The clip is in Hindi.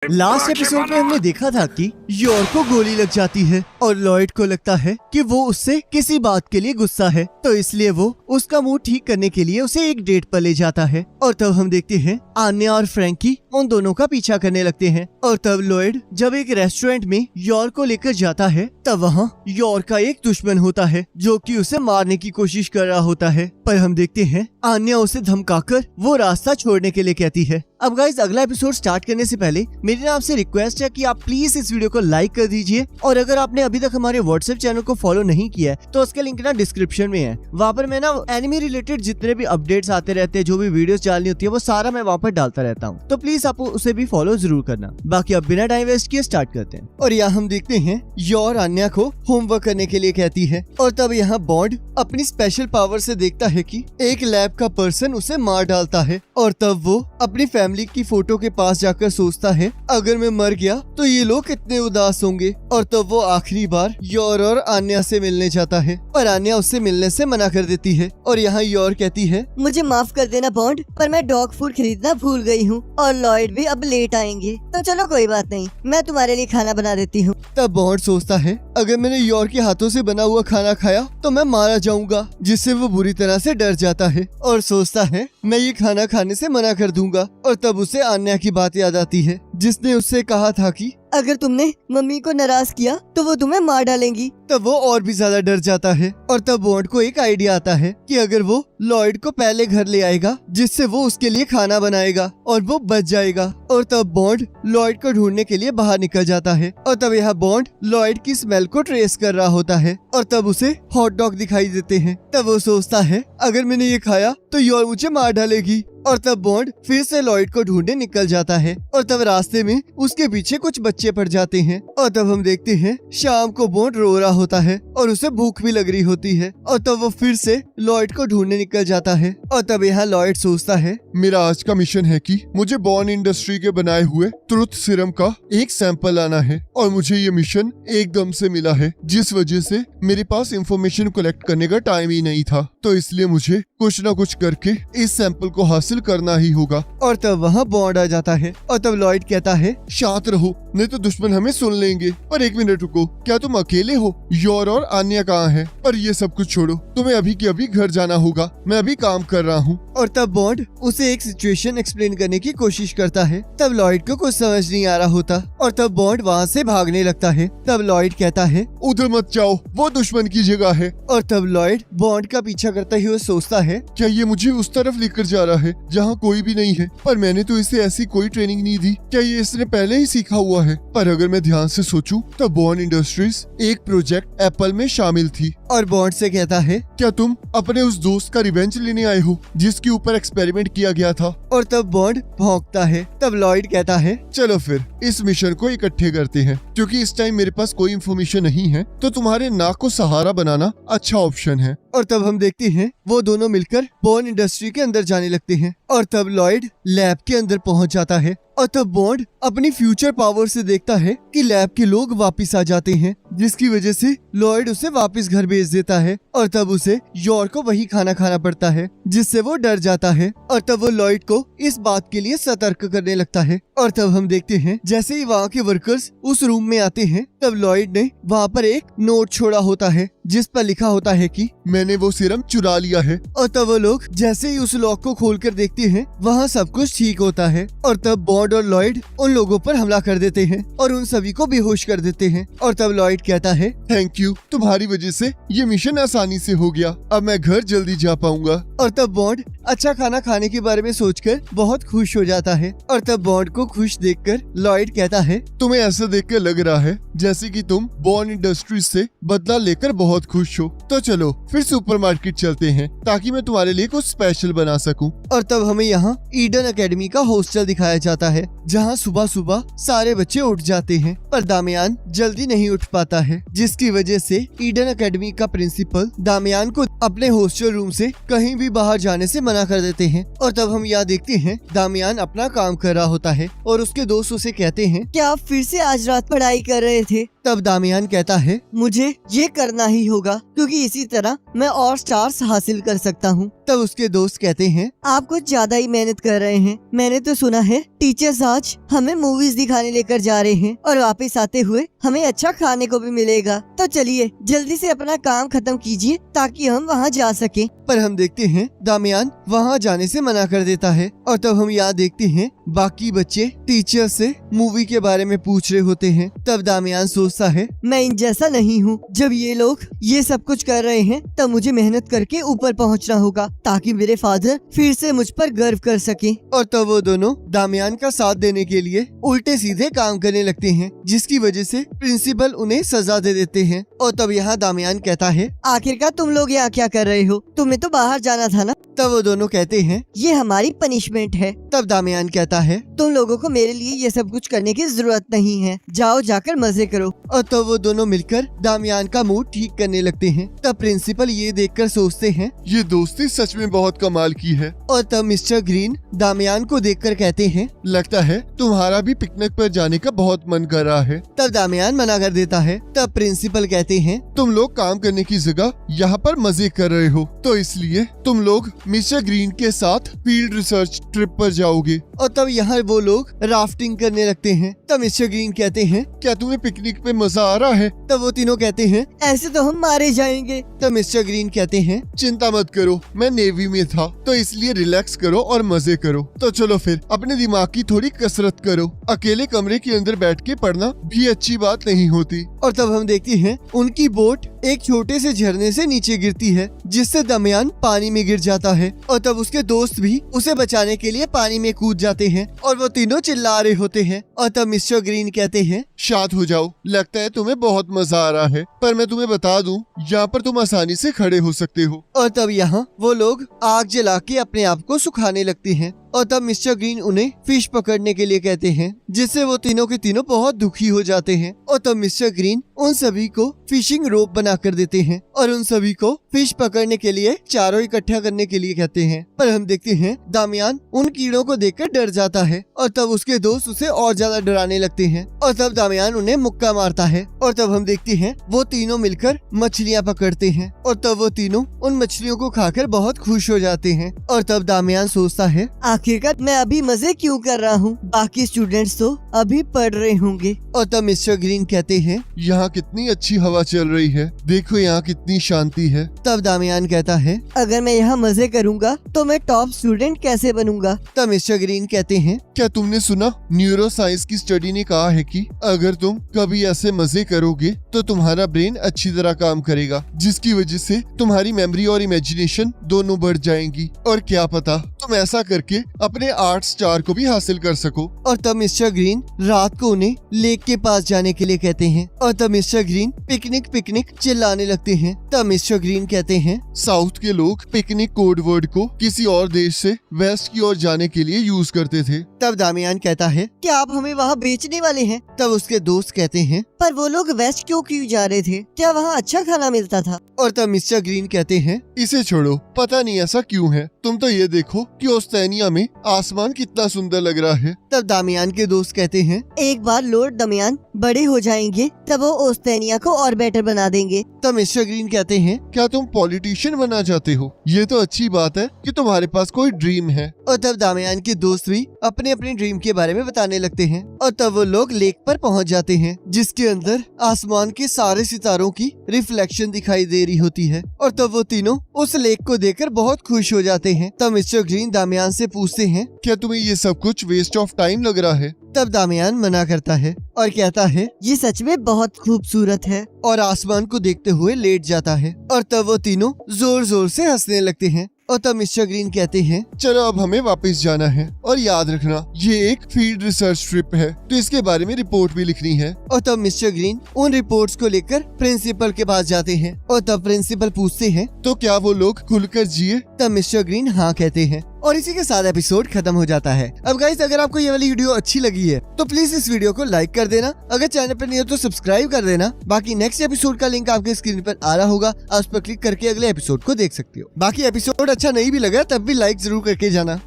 लास्ट एपिसोड में हमने देखा था कि योर को गोली लग जाती है और लॉयड को लगता है कि वो उससे किसी बात के लिए गुस्सा है, तो इसलिए वो उसका मूड ठीक करने के लिए उसे एक डेट पर ले जाता है। और तब हम देखते हैं आन्या और फ्रैंकी उन दोनों का पीछा करने लगते हैं। और तब लॉयड जब एक रेस्टोरेंट में योर को लेकर जाता है, तब वहाँ योर का एक दुश्मन होता है जो कि उसे मारने की कोशिश कर रहा होता है। पर हम देखते हैं आन्या उसे धमकाकर वो रास्ता छोड़ने के लिए कहती है। अब गाइस, अगला एपिसोड स्टार्ट करने से पहले मेरी ना आपसे रिक्वेस्ट है कि आप प्लीज इस वीडियो को लाइक कर दीजिए, और अगर आपने अभी तक हमारे व्हाट्सएप चैनल को फॉलो नहीं किया है तो उसका लिंक ना डिस्क्रिप्शन में है। वहाँ पर मैं ना एनिमे रिलेटेड जितने भी अपडेट्स आते रहते हैं, जो भी वीडियोस डालनी होती है, वो सारा मैं वहाँ पर डालता रहता हूँ, तो प्लीज आप उसे भी फॉलो जरूर करना। बाकी अब बिना टाइम वेस्ट किए स्टार्ट करते हैं। और यहाँ हम देखते हैं योर आन्या को होमवर्क करने के लिए कहती है, और तब यहाँ बॉन्ड अपनी स्पेशल पावर से देखता है कि एक लैब का पर्सन उसे मार डालता है। और तब वो अपनी फैमिली की फोटो के पास जाकर सोचता है, अगर मैं मर गया तो ये लोग कितने उदास होंगे। और तब वो आखिरी बार योर और आन्या से मिलने जाता है, और आन्या उससे मिलने से मना कर देती है। और यहाँ योर कहती है, मुझे माफ कर देना बॉन्ड, पर मैं डॉग फूड खरीदना भूल गई हूँ और लॉयड भी अब लेट आएंगे, तो चलो कोई बात नहीं, मैं तुम्हारे लिए खाना बना देती हूँ। तब बॉन्ड सोचता है, अगर मैंने योर के हाथों से बना हुआ खाना खाया तो मैं मारा जाऊंगा, जिससे वो बुरी तरह से डर जाता है और सोचता है मैं ये खाना खाने से मना कर दूंगा। और तब उसे आन्या की बात याद आती है, जिसने उससे कहा था कि अगर तुमने मम्मी को नाराज किया तो वो तुम्हें मार डालेंगी। तब वो और भी ज्यादा डर जाता है। और तब बॉन्ड को एक आइडिया आता है कि अगर वो लॉयड को पहले घर ले आएगा, जिससे वो उसके लिए खाना बनाएगा और वो बच जाएगा। और तब बॉन्ड लॉयड को ढूंढने के लिए बाहर निकल जाता है। और तब यहाँ बॉन्ड लॉयड की स्मेल को ट्रेस कर रहा होता है, और तब उसे हॉट डॉग दिखाई देते हैं। तब वो सोचता है, अगर मैंने ये खाया तो योर मुझे मार डालेगी। और तब बॉन्ड फिर से लॉयड को ढूंढने निकल जाता है। और तब रास्ते में उसके पीछे कुछ बच्चे पड़ जाते हैं। और तब हम देखते हैं शाम को बॉन्ड रो रहा होता है और उसे भूख भी लग रही होती है। और तब वो फिर से लॉयड को ढूंढने निकल जाता है। और तब यहाँ लॉयड सोचता है, मेरा आज का मिशन है कि मुझे बॉर्न इंडस्ट्री के बनाए हुए ट्रुथ सीरम का एक सैंपल लाना है, और मुझे ये मिशन एकदम से मिला है, जिस वजह से मेरे पास इंफॉर्मेशन कलेक्ट करने का टाइम ही नहीं था, तो इसलिए मुझे कुछ न कुछ करके इस सैंपल को हासिल करना ही होगा। और तब वहाँ बॉन्ड आ जाता है। और तब लॉयड कहता है, शांत रहो, नहीं तो दुश्मन हमें सुन लेंगे। पर एक मिनट रुको, क्या तुम अकेले हो? योर और आन्या कहाँ है? पर ये सब कुछ छोड़ो, तुम्हें अभी के अभी घर जाना होगा, मैं अभी काम कर रहा हूँ। और तब बॉन्ड उसे एक सिचुएशन एक्सप्लेन करने की कोशिश करता है। तब लॉयड को कुछ समझ नहीं आ रहा होता, और तब बॉन्ड वहाँ से भागने लगता है। तब लॉयड कहता है, उधर मत जाओ, वो दुश्मन की जगह है। और तब लॉयड बॉन्ड का पीछा करते हुए सोचता है, क्या ये मुझे उस तरफ लेकर जा रहा है जहाँ कोई भी नहीं है? पर मैंने तो इसे ऐसी कोई ट्रेनिंग नहीं दी, क्या ये इसने पहले ही सीखा हुआ है? पर अगर मैं ध्यान से सोचूं तो बॉर्न इंडस्ट्रीज एक प्रोजेक्ट एप्पल में शामिल थी। और बॉन्ड से कहता है, क्या तुम अपने उस दोस्त का रिवेंज लेने आए हो जिसके ऊपर एक्सपेरिमेंट किया गया था? और तब बॉन्ड भौंकता है। तब लॉयड कहता है, चलो फिर इस मिशन को इकट्ठे करते हैं, क्योंकि इस टाइम मेरे पास कोई इन्फॉर्मेशन नहीं है, तो तुम्हारे नाक को सहारा बनाना अच्छा ऑप्शन है। और तब हम देखते हैं वो दोनों मिलकर बॉन्ड इंडस्ट्री के अंदर जाने लगते हैं। और तब लॉयड लैब के अंदर पहुंच जाता है। और तब बॉन्ड अपनी फ्यूचर पावर से देखता है कि लैब के लोग वापस आ जाते हैं, जिसकी वजह से लॉयड उसे वापस घर भेज देता है। और तब उसे योर को वही खाना खाना पड़ता है, जिससे वो डर जाता है। और तब वो लॉयड को इस बात के लिए सतर्क करने लगता है। और तब हम देखते हैं जैसे ही वहाँ के वर्कर्स उस रूम में आते हैं, तब लॉयड ने वहाँ पर एक नोट छोड़ा होता है, जिस पर लिखा होता है कि मैंने वो सीरम चुरा लिया है। और तब वो लोग जैसे ही उस लॉक को खोलकर देखते हैं, वहाँ सब कुछ ठीक होता है। और तब बॉन्ड और लॉयड उन लोगों पर हमला कर देते हैं और उन सभी को बेहोश कर देते हैं। और तब लॉयड कहता है, थैंक यू, तुम्हारी वजह से ये मिशन आसानी से हो गया, अब मैं घर जल्दी जा पाऊंगा। और तब बॉन्ड अच्छा खाना खाने के बारे में सोचकर बहुत खुश हो जाता है। और तब बॉन्ड को खुश देखकर लॉयड कहता है, तुम्हें ऐसा देखकर लग रहा है जैसे कि तुम बॉर्न इंडस्ट्रीज से बदला लेकर बहुत खुश हो, तो चलो फिर सुपरमार्केट चलते हैं, ताकि मैं तुम्हारे लिए कुछ स्पेशल बना सकूं। और तब हमें यहाँ ईडन एकेडमी का हॉस्टल दिखाया जाता है, जहाँ सुबह सुबह सारे बच्चे उठ जाते हैं, पर दामियान जल्दी नहीं उठ पाता है, जिसकी वजह से ईडन एकेडमी का प्रिंसिपल दामियान को अपने हॉस्टल रूम से कहीं भी बाहर जाने से मना कर देते हैं। और तब हम यहाँ देखते हैं दामियान अपना काम कर रहा होता है और उसके दोस्त उसे कहते हैं, क्या आप फिर से आज रात पढ़ाई कर रहे थे? तब दामियान कहता है, मुझे ये करना ही होगा, क्योंकि इसी तरह मैं और स्टार्स हासिल कर सकता हूँ। तब उसके दोस्त कहते हैं, आप कुछ ज्यादा ही मेहनत कर रहे हैं। मैंने तो सुना है टीचर्स आज हमें मूवीज दिखाने लेकर जा रहे हैं और वापस आते हुए हमें अच्छा खाने को भी मिलेगा। तो चलिए जल्दी से अपना काम खत्म कीजिए ताकि हम वहाँ जा सके। पर हम देखते हैं दामियान वहाँ जाने से मना कर देता है और तब हम यहाँ देखते हैं बाकी बच्चे टीचर से मूवी के बारे में पूछ रहे होते हैं। तब दामियान सोचता है, मैं इन जैसा नहीं हूँ। जब ये लोग ये सब कुछ कर रहे हैं तब मुझे मेहनत करके ऊपर पहुँचना होगा ताकि मेरे फादर फिर से मुझ पर गर्व कर सके। और तब वो दोनों दामियान का साथ देने के लिए उल्टे सीधे काम करने लगते हैं, जिसकी वजह से प्रिंसिपल उन्हें सजा दे देते हैं। और तब यहाँ दामियान कहता है, आखिरकार तुम लोग यहाँ क्या कर रहे हो? तुम्हें तो बाहर जाना था ना। तब वो दोनों कहते हैं, ये हमारी पनिशमेंट है। तब दामियान कहता है, तुम लोगों को मेरे लिए ये सब कुछ करने की जरूरत नहीं है। जाओ जाकर मजे करो। और तब वो दोनों मिलकर दामियान का मूड ठीक करने लगते हैं। तब प्रिंसिपल ये देखकर सोचते हैं, ये दोस्ती सच में बहुत कमाल की है। और तब मिस्टर ग्रीन दामियान को देखकर कहते हैं, लगता है तुम्हारा भी पिकनिक पर जाने का बहुत मन कर रहा है। तब दामियान मना कर देता है। तब प्रिंसिपल कहते हैं, तुम लोग काम करने की जगह यहाँ पर मजे कर रहे हो, तो इसलिए तुम लोग मिस्टर ग्रीन के साथ फील्ड रिसर्च ट्रिप पर जाओगे। और तब यहाँ वो लोग राफ्टिंग करने लगते हैं। तब मिस्टर ग्रीन कहते हैं, क्या तुम्हें पिकनिक पे मजा आ रहा है? तब वो तीनों कहते हैं, ऐसे तो हम मारे जाएंगे। तब मिस्टर ग्रीन कहते हैं, चिंता मत करो, मैं नेवी में था तो इसलिए रिलैक्स करो और मजे करो। तो चलो फिर अपने दिमाग की थोड़ी कसरत करो। अकेले कमरे के अंदर बैठ के पढ़ना भी अच्छी बात नहीं होती। और तब हम देखते हैं उनकी बोट एक छोटे से झरने से नीचे गिरती है, जिससे दामियान पानी में गिर जाता है। और तब उसके दोस्त भी उसे बचाने के लिए पानी में कूद जाते हैं और वो तीनों चिल्ला रहे होते हैं। और तब मिस्टर ग्रीन कहते हैं, शांत हो जाओ, लगता है तुम्हें बहुत मजा आ रहा है, पर मैं तुम्हें बता दूं, यहाँ पर तुम आसानी से खड़े हो सकते हो। और तब यहाँ वो लोग आग जला के अपने आप को सुखाने लगते हैं। और तब मिस्टर ग्रीन उन्हें फिश पकड़ने के लिए कहते हैं, जिससे वो तीनों के तीनों बहुत दुखी हो जाते हैं। और तब मिस्टर ग्रीन उन सभी को फिशिंग रोप बना कर देते हैं और उन सभी को फिश पकड़ने के लिए चारों इकट्ठा करने के लिए कहते हैं। पर हम देखते हैं दामियान उन कीड़ों को देखकर डर जाता है और तब उसके दोस्त उसे और ज्यादा डराने लगते हैं। और तब दामियान उन्हें मुक्का मारता है। और तब हम देखते हैं वो तीनों मिलकर मछलियाँ पकड़ते हैं और तब वो तीनों उन मछलियों को खाकर बहुत खुश हो जाते हैं। और तब दामियान सोचता है, आखिरकार मैं अभी मजे क्यों कर रहा हूँ? बाकी स्टूडेंट्स तो अभी पढ़ रहे होंगे। और तब मिस्टर ग्रीन कहते हैं, यहाँ कितनी अच्छी हवा चल रही है, देखो यहाँ कितनी शांति है। तब दामियान कहता है, अगर मैं यहाँ मजे करूँगा तो मैं टॉप स्टूडेंट कैसे बनूंगा? तब मिस्टर ग्रीन कहते हैं, क्या तुमने सुना, न्यूरो साइंस की स्टडी ने कहा है कि अगर तुम कभी ऐसे मजे करोगे तो तुम्हारा ब्रेन अच्छी तरह काम करेगा, जिसकी वजह से तुम्हारी मेमोरी और इमेजिनेशन दोनों बढ़ जाएंगी। और क्या पता तुम ऐसा करके अपने 8 स्टार को भी हासिल कर सको। और तब मिस्टर ग्रीन रात को उन्हें लेक के पास जाने के लिए कहते हैं। और तब मिस्टर ग्रीन पिकनिक पिकनिक चिल्लाने लगते हैं। तब मिस्टर ग्रीन कहते हैं, साउथ के लोग पिकनिक कोड वर्ड को किसी और देश से वेस्ट की ओर जाने के लिए यूज करते थे। तब दामियान कहता है, क्या आप हमें वहाँ बेचने वाले हैं? तब उसके दोस्त कहते हैं, पर वो लोग वेस्ट क्यों जा रहे थे? क्या वहाँ अच्छा खाना मिलता था? और तब मिस्टर ग्रीन कहते हैं, इसे छोड़ो, पता नहीं ऐसा क्यों है, तुम तो ये देखो कि ओस्तेनिया में आसमान कितना सुंदर लग रहा है। तब दामियान के दोस्त कहते हैं, एक बार लॉर्ड दामियान बड़े हो जाएंगे तब वो ओस्तेनिया को और बेटर बना देंगे। तब मिस्टर ग्रीन कहते हैं, क्या तुम पॉलिटिशियन बनना चाहते हो? ये तो अच्छी बात है कि तुम्हारे पास कोई ड्रीम है। और तब दामियान के दोस्त भी अपने अपने ड्रीम के बारे में बताने लगते हैं। और तब वो लोग लेक पर पहुंच जाते हैं, जिसके अंदर आसमान के सारे सितारों की रिफ्लेक्शन दिखाई दे रही होती है। और तब वो तीनों उस लेक को देखकर बहुत खुश हो जाते हैं। तब मिस्टर ग्रीन दामियान से पूछते हैं, क्या तुम्हें ये सब कुछ वेस्ट ऑफ टाइम लग रहा है? तब दामियान मना करता है और कहता है, ये सच में बहुत खूबसूरत है। और आसमान को देखते हुए लेट जाता है। और तब वो तीनों जोर जोर से हंसने लगते हैं। और तब मिस्टर ग्रीन कहते हैं, चलो अब हमें वापस जाना है, और याद रखना ये एक फील्ड रिसर्च ट्रिप है, तो इसके बारे में रिपोर्ट भी लिखनी है। और तब मिस्टर ग्रीन उन रिपोर्ट्स को लेकर प्रिंसिपल के पास जाते हैं। और तब प्रिंसिपल पूछते हैं, तो क्या वो लोग खुलकर जिए? तब मिस्टर ग्रीन हाँ कहते हैं। और इसी के साथ एपिसोड खत्म हो जाता है। अब गाइस, अगर आपको ये वाली वीडियो अच्छी लगी है तो प्लीज इस वीडियो को लाइक कर देना। अगर चैनल पर नहीं हो तो सब्सक्राइब कर देना। बाकी नेक्स्ट एपिसोड का लिंक आपके स्क्रीन पर आ रहा होगा, आप उस पर क्लिक करके अगले एपिसोड को देख सकते हो। बाकी एपिसोड अच्छा नहीं भी लगा तब भी लाइक जरूर करके जाना।